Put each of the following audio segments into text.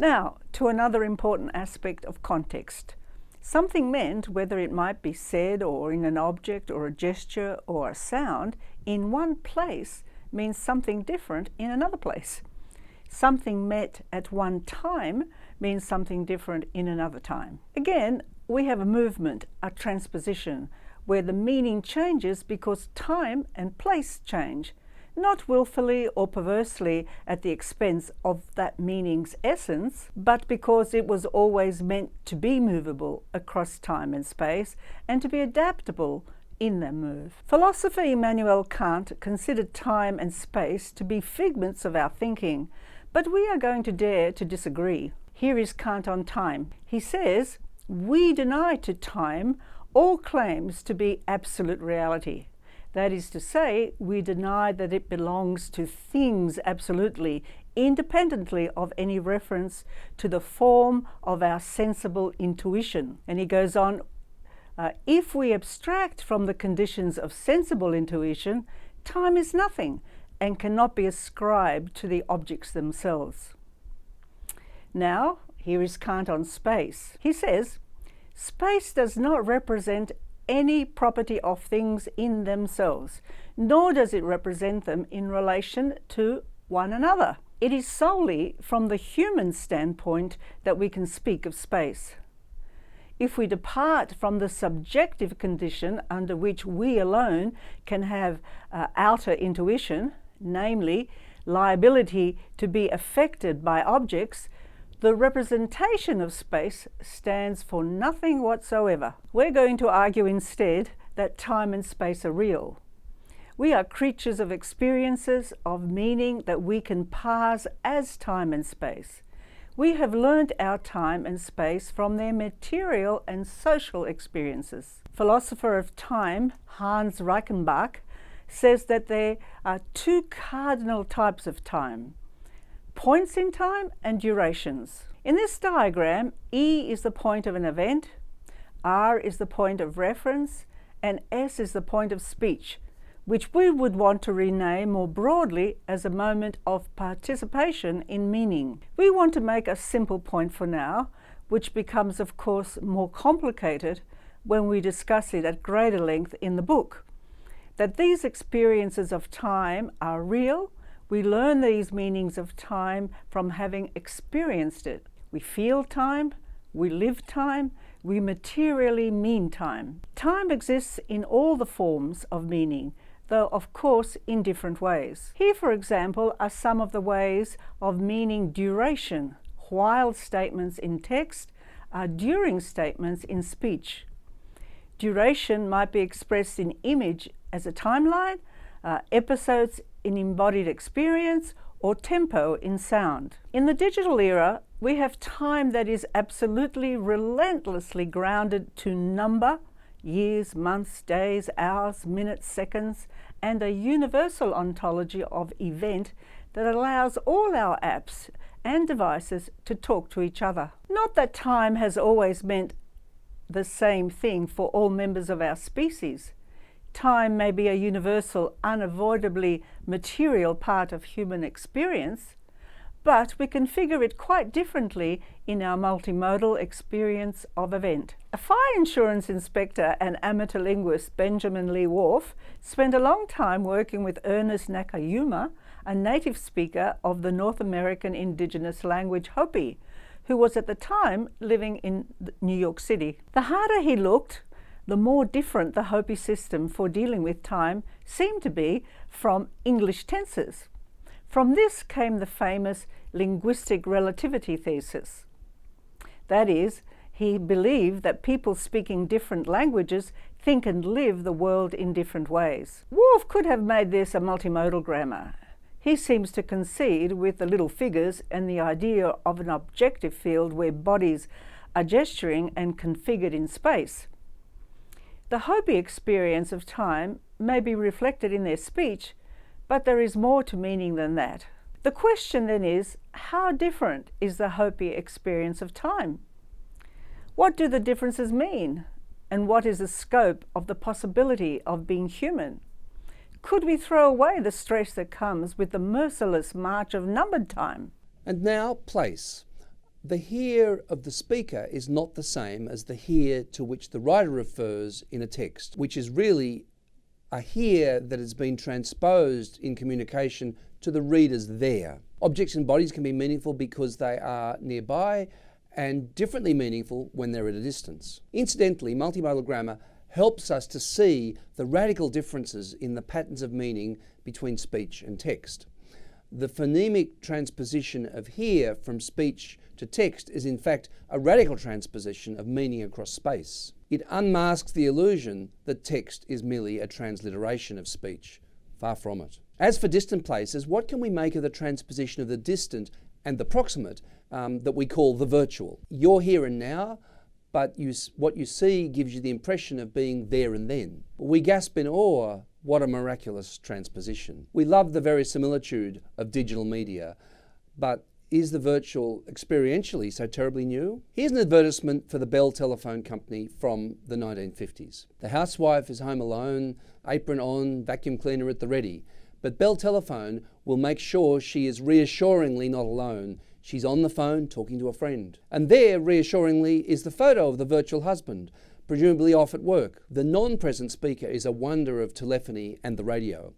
Now, to another important aspect of context. Something meant, whether it might be said or in an object or a gesture or a sound, in one place means something different in another place. Something meant at one time means something different in another time. Again, we have a movement, a transposition, where the meaning changes because time and place change, not willfully or perversely at the expense of that meaning's essence, but because it was always meant to be movable across time and space and to be adaptable in their move. Philosopher Immanuel Kant considered time and space to be figments of our thinking, but we are going to dare to disagree. Here is Kant on time. He says, "We deny to time all claims to be absolute reality. That is to say, we deny that it belongs to things absolutely, independently of any reference to the form of our sensible intuition." And he goes on, if we abstract from the conditions of sensible intuition, time is nothing and cannot be ascribed to the objects themselves. Now, here is Kant on space. He says, "Space does not represent any property of things in themselves, nor does it represent them in relation to one another. It is solely from the human standpoint that we can speak of space. If we depart from the subjective condition under which we alone can have outer intuition, namely liability to be affected by objects, the representation of space stands for nothing whatsoever. We're going to argue instead that time and space are real. We are creatures of experiences, of meaning that we can parse as time and space. We have learned our time and space from their material and social experiences. Philosopher of time, Hans Reichenbach, says that there are two cardinal types of time: points in time and durations. In this diagram, E is the point of an event, R is the point of reference, and S is the point of speech, which we would want to rename more broadly as a moment of participation in meaning. We want to make a simple point for now, which becomes, of course, more complicated when we discuss it at greater length in the book. That these experiences of time are real. We learn these meanings of time from having experienced it. We feel time, we live time, we materially mean time. Time exists in all the forms of meaning, though of course in different ways. Here, for example, are some of the ways of meaning duration, while statements in text are during statements in speech. Duration might be expressed in image as a timeline, episodes in embodied experience, or tempo in sound. In the digital era, we have time that is absolutely relentlessly grounded to number, years, months, days, hours, minutes, seconds, and a universal ontology of event that allows all our apps and devices to talk to each other. Not that time has always meant the same thing for all members of our species. Time may be a universal, unavoidably material part of human experience, but we configure it quite differently in our multimodal experience of event. A fire insurance inspector and amateur linguist Benjamin Lee Whorf spent a long time working with Ernest Nakayama, a native speaker of the North American indigenous language Hopi, who was at the time living in New York City. The harder he looked, the more different the Hopi system for dealing with time seemed to be from English tenses. From this came the famous linguistic relativity thesis. That is, he believed that people speaking different languages think and live the world in different ways. Whorf could have made this a multimodal grammar. He seems to concede with the little figures and the idea of an objective field where bodies are gesturing and configured in space. The Hopi experience of time may be reflected in their speech, but there is more to meaning than that. The question then is, how different is the Hopi experience of time? What do the differences mean? And what is the scope of the possibility of being human? Could we throw away the stress that comes with the merciless march of numbered time? And now, place. The here of the speaker is not the same as the here to which the writer refers in a text, which is really a here that has been transposed in communication to the reader's there. Objects and bodies can be meaningful because they are nearby and differently meaningful when they're at a distance. Incidentally, multimodal grammar helps us to see the radical differences in the patterns of meaning between speech and text. The phonemic transposition of here from speech to text is in fact a radical transposition of meaning across space. It unmasks the illusion that text is merely a transliteration of speech. Far from it. As for distant places, what can we make of the transposition of the distant and the proximate that we call the virtual? You're here and now, but what you see gives you the impression of being there and then. We gasp in awe. What a miraculous transposition. We love the verisimilitude of digital media, but is the virtual experientially so terribly new? Here's an advertisement for the Bell Telephone Company from the 1950s. The housewife is home alone, apron on, vacuum cleaner at the ready. But Bell Telephone will make sure she is reassuringly not alone. She's on the phone talking to a friend. And there, reassuringly, is the photo of the virtual husband, presumably off at work. The non-present speaker is a wonder of telephony and the radio,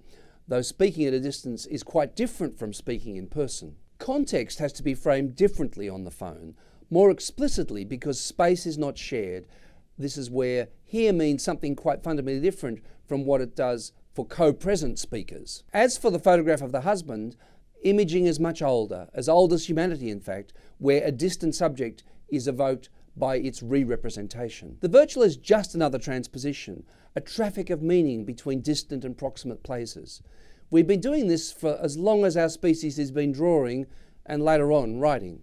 though speaking at a distance is quite different from speaking in person. Context has to be framed differently on the phone, more explicitly because space is not shared. This is where here means something quite fundamentally different from what it does for co-present speakers. As for the photograph of the husband, imaging is much older, as old as humanity in fact, where a distant subject is evoked by its re-representation. The virtual is just another transposition, a traffic of meaning between distant and proximate places. We've been doing this for as long as our species has been drawing and later on writing.